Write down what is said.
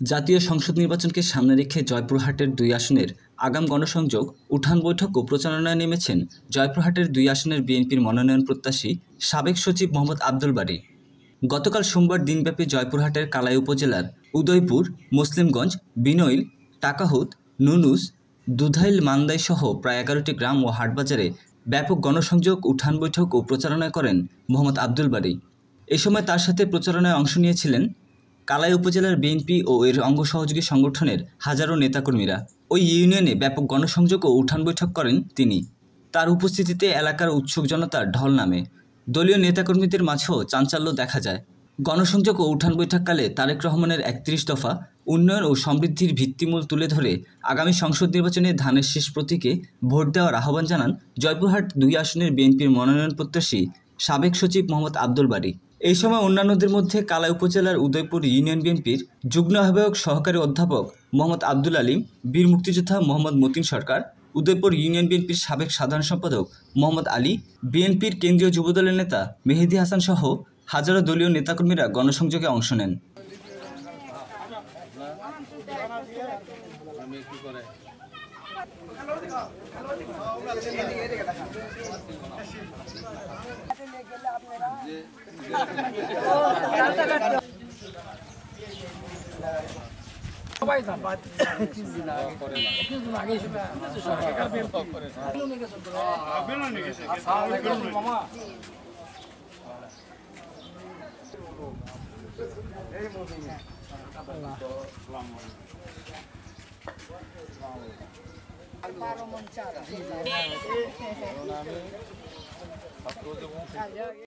জাতীয় সংসদ নির্বাচনকে সামনে রেখে জয়পুরহাটের ২ আসনের আগাম গণসংযোগ, উঠান বৈঠক ও প্রচারণায় নেমেছেন জয়পুরহাটের ২ আসনের বিএনপির মনোনয়ন প্রত্যাশী সাবেক সচিব মোহাম্মদ আব্দুল বারী। গতকাল সোমবার দিনব্যাপী জয়পুরহাটের কালাই উপজেলার উদয়পুর, মুসলিমগঞ্জ, বিনইল, টাকাহুত, নুনুস, দুধাইল, মান্দাই সহ প্রায় ১১টি গ্রাম ও হাটবাজারে ব্যাপক গণসংযোগ, উঠান বৈঠক ও প্রচারণা করেন মোহাম্মদ আব্দুল বারী। এ সময় তার সাথে প্রচারণায় অংশ নিয়েছিলেন কালাই উপজেলার বিএনপি ও এর অঙ্গ সহযোগী সংগঠনের হাজারো নেতাকর্মীরা। ওই ইউনিয়নে ব্যাপক গণসংযোগ ও উঠান বৈঠক করেন তিনি। তার উপস্থিতিতে এলাকার উৎসুক জনতার ঢল নামে। দলীয় নেতাকর্মীদের মাঝেও চাঞ্চল্য দেখা যায়। গণসংযোগ ও উঠান বৈঠককালে তারেক রহমানের ৩১ দফা উন্নয়ন ও সমৃদ্ধির ভিত্তিমূল তুলে ধরে আগামী সংসদ নির্বাচনে ধানের শীষ প্রতীকে ভোট দেওয়ার আহ্বান জানান জয়পুরহাট ২ আসনের বিএনপির মনোনয়ন প্রত্যাশী সাবেক সচিব মোহাম্মদ আব্দুল বারী। এই সময় অন্যান্যদের মধ্যে কালাই উপজেলার উদয়পুর ইউনিয়ন বিএনপির যুগ্ম আহ্বায়ক সহকারী অধ্যাপক মোহাম্মদ আব্দুল আলিম, বীর মুক্তিযোদ্ধা মোহাম্মদ মতিন সরকার, উদয়পুর ইউনিয়ন বিএনপির সাবেক সাধারণ সম্পাদক মোহাম্মদ আলী, বিএনপির কেন্দ্রীয় যুবদলের নেতা মেহেদী হাসান সহ হাজারো দলীয় নেতাকর্মীরা গণসংযোগে অংশ নেন।